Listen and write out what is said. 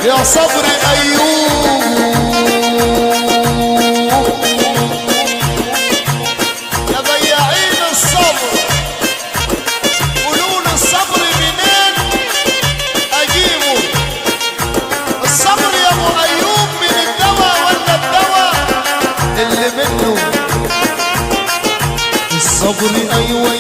يا صبر أيوب يا بياعين الصبر قولون الصبر منين أجيبه؟ الصبر يا أبو أيوب من الدواء ولا الدواء اللي منه؟ الصبر أيوة